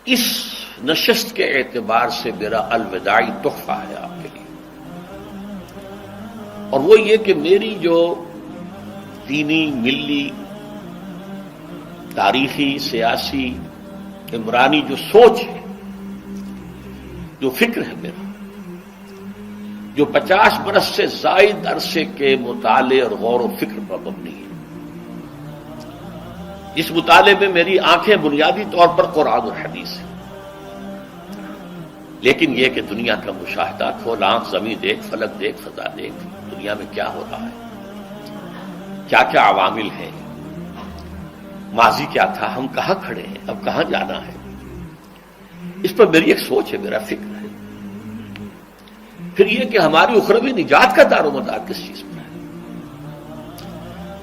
اس نشست کے اعتبار سے میرا الوداعی تحفہ ہے آپ کے لیے، اور وہ یہ کہ میری جو دینی، ملی، تاریخی، سیاسی، عمرانی جو سوچ ہے، جو فکر ہے میرا، جو 50 برس سے زائد عرصے کے مطالعے اور غور و فکر پر مبنی ہے، اس مطالعے میں میری آنکھیں بنیادی طور پر قرآن اور حدیث ہیں، لیکن یہ کہ دنیا کا مشاہدہ، کھول آنکھ، زمین دیکھ، فلک دیکھ، فضا دیکھ، دنیا میں کیا ہو رہا ہے، کیا کیا عوامل ہیں، ماضی کیا تھا، ہم کہاں کھڑے ہیں، اب کہاں جانا ہے، اس پر میری ایک سوچ ہے، میرا فکر ہے۔ پھر یہ کہ ہماری اخروی نجات کا دار و مدار کس چیز پر ہے۔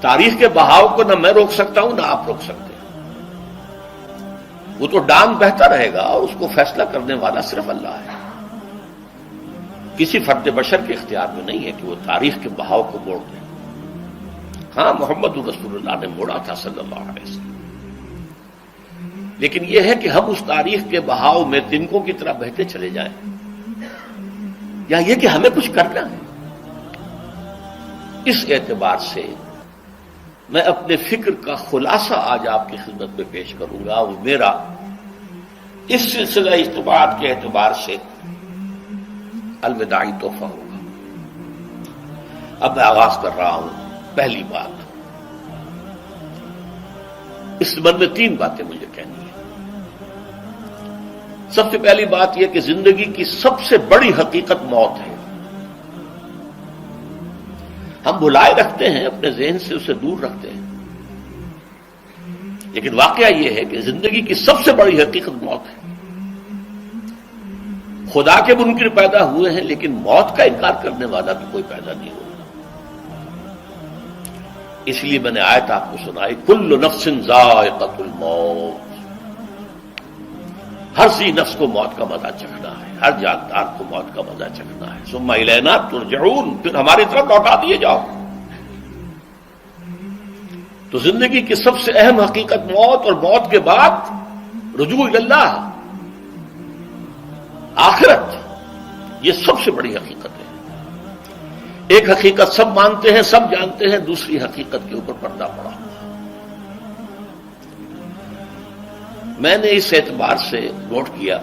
تاریخ کے بہاؤ کو نہ میں روک سکتا ہوں، نہ آپ روک سکتے ہیں، وہ تو ڈام بہتا رہے گا، اور اس کو فیصلہ کرنے والا صرف اللہ ہے۔ کسی فرد بشر کے اختیار میں نہیں ہے کہ وہ تاریخ کے بہاؤ کو موڑ دے۔ ہاں، محمد رسول اللہ نے موڑا تھا صلی اللہ علیہ وسلم، لیکن یہ ہے کہ ہم اس تاریخ کے بہاؤ میں تنکوں کی طرح بہتے چلے جائیں، یا یہ کہ ہمیں کچھ کرنا ہے۔ اس اعتبار سے میں اپنے فکر کا خلاصہ آج آپ کی خدمت میں پیش کروں گا، وہ میرا اس سلسلہ اجتماعات کے اعتبار سے الوداعی تحفہ ہوگا۔ اب میں آغاز کر رہا ہوں۔ پہلی بات، اس سبب میں 3 باتیں مجھے کہنی ہیں۔ سب سے پہلی بات یہ کہ زندگی کی سب سے بڑی حقیقت موت ہے۔ ہم بھلائے رکھتے ہیں، اپنے ذہن سے اسے دور رکھتے ہیں، لیکن واقعہ یہ ہے کہ زندگی کی سب سے بڑی حقیقت موت ہے۔ خدا کے منکر پیدا ہوئے ہیں، لیکن موت کا انکار کرنے والا بھی کوئی پیدا نہیں ہوا۔ اس لیے میں نے آیت آپ کو سنائی، کل نفس ذائقۃ الموت، ہر ذی نفس کو موت کا مزہ چکھنا ہے، ہر جاندار کو موت کا مزہ چکھنا ہے۔ ثم الینا ترجعون، پھر ہماری طرف لوٹا دیے جاؤ۔ تو زندگی کی سب سے اہم حقیقت موت، اور موت کے بعد رجوع اللہ، آخرت، یہ سب سے بڑی حقیقت ہے۔ ایک حقیقت سب مانتے ہیں، سب جانتے ہیں، دوسری حقیقت کے اوپر پردہ پڑا۔ میں نے اس اعتبار سے نوٹ کیا،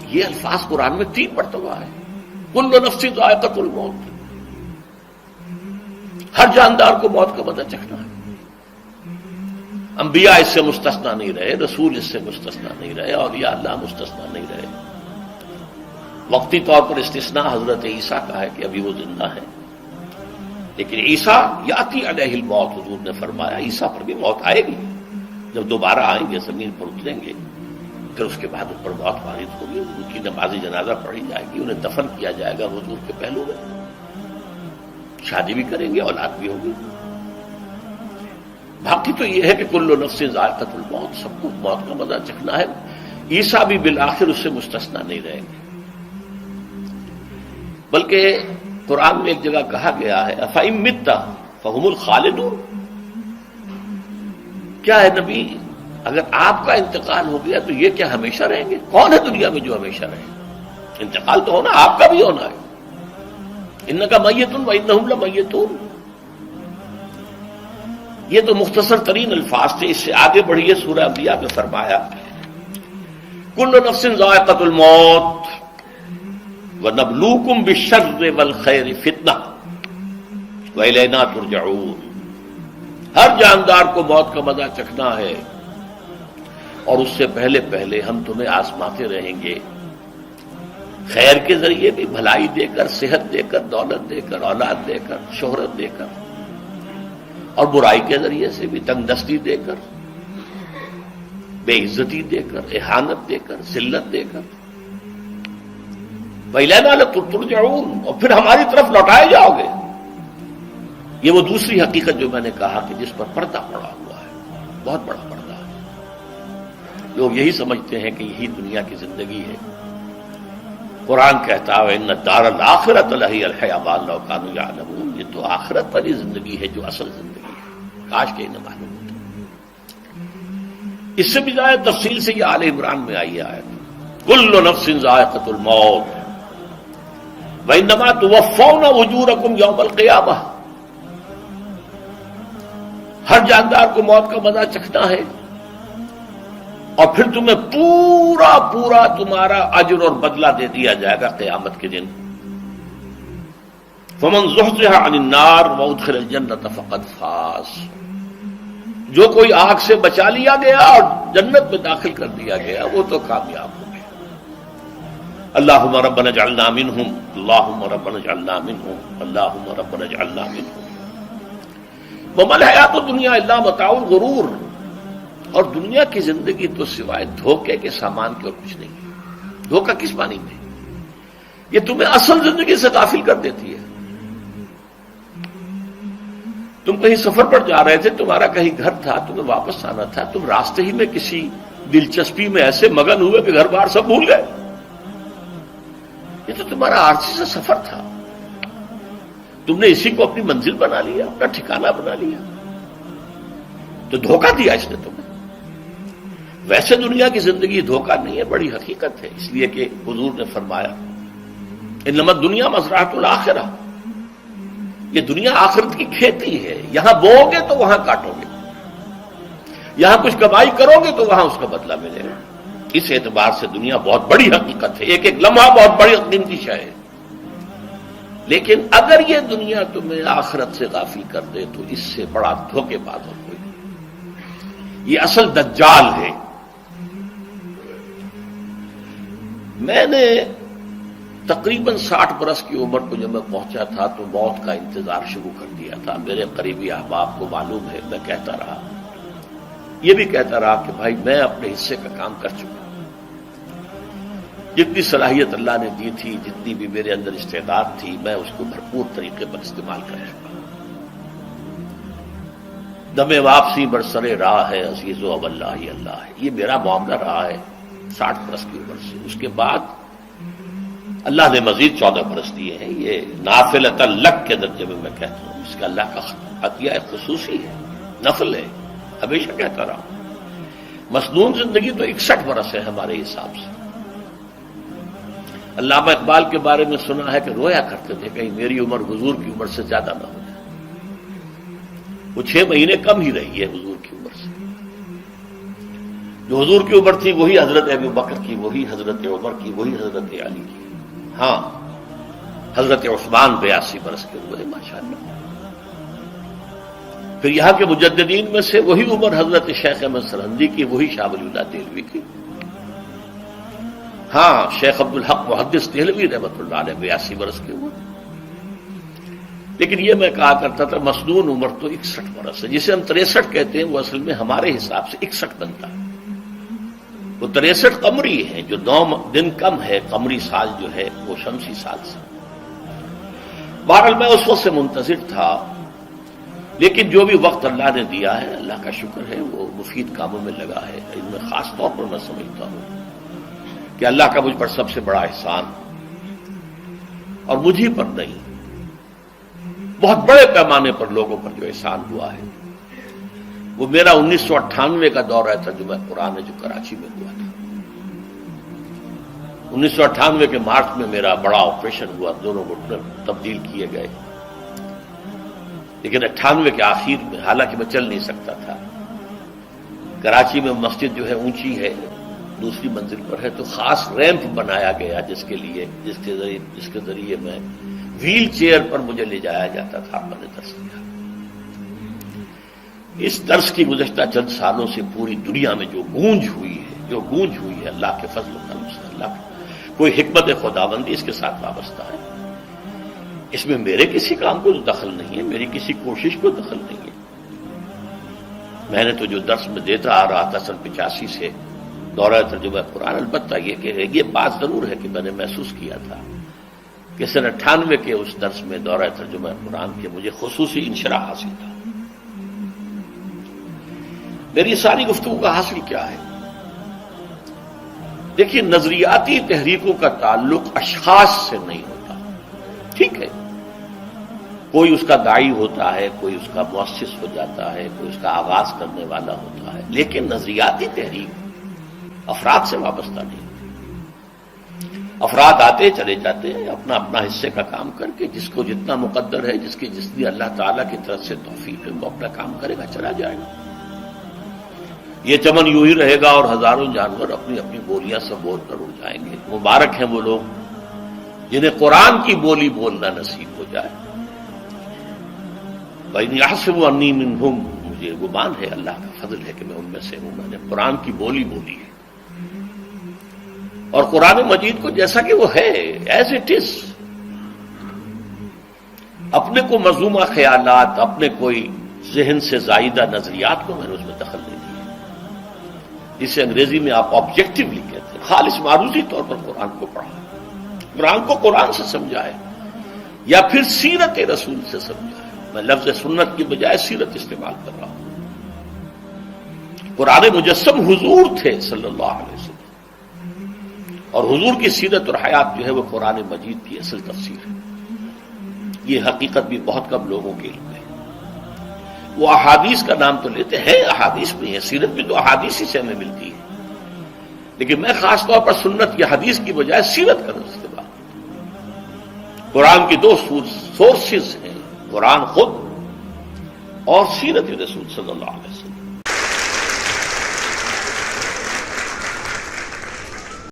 یہ الفاظ قرآن میں 3 مرتبہ ہے، کل نفس ذائقۃ الموت، ہر جاندار کو موت کا مزہ چکھنا ہے۔ انبیاء اس سے مستثنا نہیں رہے، رسول اس سے مستثنا نہیں رہے، اولیاء اللہ مستثنا نہیں رہے۔ وقتی طور پر استثناء حضرت عیسیٰ کا ہے کہ ابھی وہ زندہ ہے، لیکن عیسیٰ یاتی علیہ الموت، حضور نے فرمایا عیسیٰ پر بھی موت آئے گی، جب دوبارہ آئیں گے، زمین پر اتریں گے، پھر اس کے بعد ان پر موت وارد ہوگی، ان کی نماز جنازہ پڑھی جائے گی، انہیں دفن کیا جائے گا حضور کے پہلو میں، شادی بھی کریں گے، اولاد بھی ہوگی۔ باقی تو یہ ہے کہ کل نفس ذائقۃ الموت، سب کو موت کا مزہ چکھنا ہے۔ عیسیٰ بھی بالآخر اس سے مستثنا نہیں رہیں گے، بلکہ قرآن میں ایک جگہ کہا گیا ہے افإن مت فهم الخالدون، کیا ہے نبی، اگر آپ کا انتقال ہو گیا تو یہ کیا ہمیشہ رہیں گے؟ کون ہے دنیا میں جو ہمیشہ رہے؟ انتقال تو ہونا، آپ کا بھی ہونا ہے۔ انک میت وانہم لمیتون، یہ تو مختصر ترین الفاظ تھے۔ اس سے آگے بڑھیے، سورہ انبیاء میں فرمایا کل نفس ذائقۃ الموت وَنَبْلُوكُمْ بِالشَّرِّ وَالْخَيْرِ فِتْنَةً وَإِلَيْنَا تُرْجَعُونَ، ہر جاندار کو موت کا مزہ چکھنا ہے، اور اس سے پہلے پہلے ہم تمہیں آزماتے رہیں گے، خیر کے ذریعے بھی، بھلائی دے کر، صحت دے کر، دولت دے کر، اولاد دے کر، شہرت دے کر، اور برائی کے ذریعے سے بھی، تنگ دستی دے کر، بے عزتی دے کر، اہانت دے کر، ذلت دے کر، وَإِلَيْنَا تُرْجَعُونَ، اور پھر ہماری طرف لوٹائے جاؤ گے۔ یہ وہ دوسری حقیقت جو میں نے کہا کہ جس پر پردہ پڑا ہوا ہے، بہت بڑا پردہ ہے۔ لوگ یہی سمجھتے ہیں کہ یہی دنیا کی زندگی ہے۔ قرآن کہتا ہے ان الدار الآخرۃ لہی الحیوان لو کانوا یعلمون، یہ تو آخرت والی زندگی ہے جو اصل زندگی ہے، کاش کہ انہیں معلوم ہوتا۔ اس سے بھی زیادہ تفصیل سے یہ آل عمران میں آئی ہے آیت۔ کل نفس ذائقۃ الموت وانما توفون اجورکم یوم القیامہ، ہر جاندار کو موت کا مزہ چکھنا ہے اور پھر تمہیں پورا پورا تمہارا اجر اور بدلہ دے دیا جائے گا قیامت کے دن۔ فمن زحزح عن النار وادخل الجنۃ فقد فاز، جو کوئی آگ سے بچا لیا گیا اور جنت میں داخل کر دیا گیا وہ تو کامیاب ہو گیا۔ اللہم ربنا اجعلنا منہم، اللہم ربنا اجعلنا منہم، اللہم ربنا اجعلنا منہم۔ وما الحیات الدنیا الا متاع الغرور، اور دنیا کی زندگی تو سوائے دھوکے کے سامان کے اور کچھ نہیں۔ دھوکہ کس معنی میں؟ یہ تمہیں اصل زندگی سے غافل کر دیتی ہے۔ تم کہیں سفر پر جا رہے تھے، تمہارا کہیں گھر تھا، تمہیں واپس آنا تھا، تم راستے ہی میں کسی دلچسپی میں ایسے مگن ہوئے کہ گھر بار سب بھول گئے۔ یہ تو تمہارا عارضی سا سفر تھا، تم نے اسی کو اپنی منزل بنا لیا، اپنا ٹھکانہ بنا لیا، تو دھوکہ دیا اس نے تمہیں۔ ویسے دنیا کی زندگی دھوکہ نہیں ہے، بڑی حقیقت ہے، اس لیے کہ حضور نے فرمایا انما الدنیا مزرعۃ الآخرہ، یہ دنیا آخرت کی کھیتی ہے، یہاں بو گے تو وہاں کاٹو گے، یہاں کچھ کمائی کرو گے تو وہاں اس کا بدلہ ملے گا۔ اس اعتبار سے دنیا بہت بڑی حقیقت ہے، ایک ایک لمحہ بہت بڑی قیمتی شے ہے، لیکن اگر یہ دنیا تمہیں آخرت سے غافل کر دے تو اس سے بڑا دھوکے باز اور کوئی نہیں۔ یہ اصل دجال ہے۔ میں نے تقریباً 60 برس کی عمر کو جب میں پہنچا تھا تو موت کا انتظار شروع کر دیا تھا۔ میرے قریبی احباب کو معلوم ہے، میں کہتا رہا، یہ بھی کہتا رہا کہ بھائی میں اپنے حصے کا کام کر چکا، جتنی صلاحیت اللہ نے دی تھی، جتنی بھی میرے اندر استعداد تھی، میں اس کو بھرپور طریقے پر استعمال کر چکا۔ دم واپسی برسر راہ ہے عزیز و اب اللہ ہی اللہ ہے، یہ میرا معاملہ رہا ہے 60 برس کی عمر سے۔ اس کے بعد اللہ نے مزید 14 برس دیے ہیں، یہ نافلۃ لک کے درجے میں کہتا ہوں، اس کا اللہ کا عطیہ خصوصی ہے، نفل ہے، ہمیشہ کہتا رہا ہوں۔ مسنون زندگی تو 61 برس ہے ہمارے حساب سے۔ علامہ اقبال کے بارے میں سنا ہے کہ رویا کرتے تھے کہیں میری عمر حضور کی عمر سے زیادہ نہ ہو جائے۔ وہ 6 مہینے کم ہی رہی ہے حضور کی عمر سے۔ جو حضور کی عمر تھی وہی حضرت ابو بکر کی، وہی حضرت عمر کی، وہی حضرت علی کی۔ ہاں، حضرت عثمان 82 برس کے ہوئے ماشاءاللہ۔ پھر یہاں کے مجددین میں سے وہی عمر حضرت شیخ احمد سرہندی کی، وہی شاہ ولی اللہ دہلوی کی۔ ہاں، شیخ عبدالحق محدث دہلوی رحمۃ اللہ علیہ 82 برس کے ہوئے۔ لیکن یہ میں کہا کرتا تھا مسنون عمر تو 61 برس ہے، جسے ہم 63 کہتے ہیں وہ اصل میں ہمارے حساب سے 61 بنتا ہے۔ وہ 63 قمری ہے، جو 9 دن کم ہے، قمری سال جو ہے وہ شمسی سال سے۔ بہرحال میں اس وقت سے منتظر تھا، لیکن جو بھی وقت اللہ نے دیا ہے اللہ کا شکر ہے، وہ مفید کاموں میں لگا ہے۔ ان میں خاص طور پر میں سمجھتا ہوں کہ اللہ کا مجھ پر سب سے بڑا احسان، اور مجھے پر نہیں، بہت بڑے پیمانے پر لوگوں پر جو احسان ہوا ہے، وہ میرا 1998 کا دورہ ترجمہ قرآن جو کراچی میں ہوا تھا۔ 1998 کے مارچ میں میرا بڑا آپریشن ہوا، دونوں گھٹنے تبدیل کیے گئے، لیکن 98 کے آخر میں، حالانکہ میں چل نہیں سکتا تھا، کراچی میں مسجد جو ہے اونچی ہے، دوسری منزل پر ہے، تو خاص ریمپ بنایا گیا جس کے ذریعے میں ویل چیئر پر مجھے لے جایا جاتا تھا۔ میں نے درس دیا۔ اس درس کی گزشتہ چند سالوں سے پوری دنیا میں جو گونج ہوئی ہے اللہ کے فضل و کرم سے، اللہ کوئی حکمت خداوندی اس کے ساتھ وابستہ ہے۔ اس میں میرے کسی کام کو دخل نہیں ہے، میری کسی کوشش کو دخل نہیں ہے۔ میں نے تو جو درس میں دیتا آ رہا تھا سن 85 سے دورہ ترجمہ قرآن، البتہ یہ بات ضرور ہے کہ میں نے محسوس کیا تھا کہ سن 98 کے اس درس میں دورہ ترجمہ قرآن کے مجھے خصوصی انشراح حاصل تھا۔ میری ساری گفتگو کا حاصل کیا ہے؟ دیکھیے، نظریاتی تحریکوں کا تعلق اشخاص سے نہیں ہوتا، ٹھیک ہے، کوئی اس کا داعی ہوتا ہے، کوئی اس کا مؤسس ہو جاتا ہے، کوئی اس کا آغاز کرنے والا ہوتا ہے، لیکن نظریاتی تحریک افراد سے وابستہ نہیں۔ افراد آتے چلے جاتے ہیں اپنا اپنا حصے کا کام کر کے، جس کو جتنا مقدر ہے، جس کی جتنی اللہ تعالیٰ کی طرف سے توفیق ہے، وہ اپنا کام کرے گا، چلا جائے گا۔ یہ چمن یوں ہی رہے گا اور ہزاروں جانور اپنی اپنی بولیاں سے بول کر اڑ جائیں گے۔ مبارک ہیں وہ لوگ جنہیں قرآن کی بولی بولنا نصیب ہو جائے۔ وَإِنْ يَحْسَبُ أَنِّي مِنْهُمْ، مجھے گمان ہے، اللہ کا فضل ہے کہ میں ان میں سے ہوں، میں نے قرآن کی بولی بولی ہے، اور قرآن مجید کو جیسا کہ وہ ہے ایز اٹ از، اپنے کو مذمومہ خیالات، اپنے کوئی ذہن سے زائدہ نظریات کو میں نے اس میں دخل نہیں دیا، جسے انگریزی میں آپ آبجیکٹولی کہتے ہیں۔ خالص معروضی طور پر قرآن کو پڑھا، قرآن کو قرآن سے سمجھائے یا پھر سیرت رسول سے سمجھائے۔ میں لفظ سنت کی بجائے سیرت استعمال کر رہا ہوں۔ قرآن مجسم حضور تھے صلی اللہ علیہ وسلم، اور حضور کی سیرت اور حیات جو ہے وہ قرآن مجید کی اصل تفسیر ہے۔ یہ حقیقت بھی بہت کم لوگوں کے علم ہے۔ وہ احادیث کا نام تو لیتے ہیں، احادیث بھی ہے، سیرت بھی تو احادیث ہی سے ہمیں ملتی ہے، لیکن میں خاص طور پر سنت یا حدیث کی بجائے سیرت کا استعمال۔ قرآن کی دو سورسز ہیں، قرآن خود اور سیرت رسول صلی اللہ علیہ وسلم۔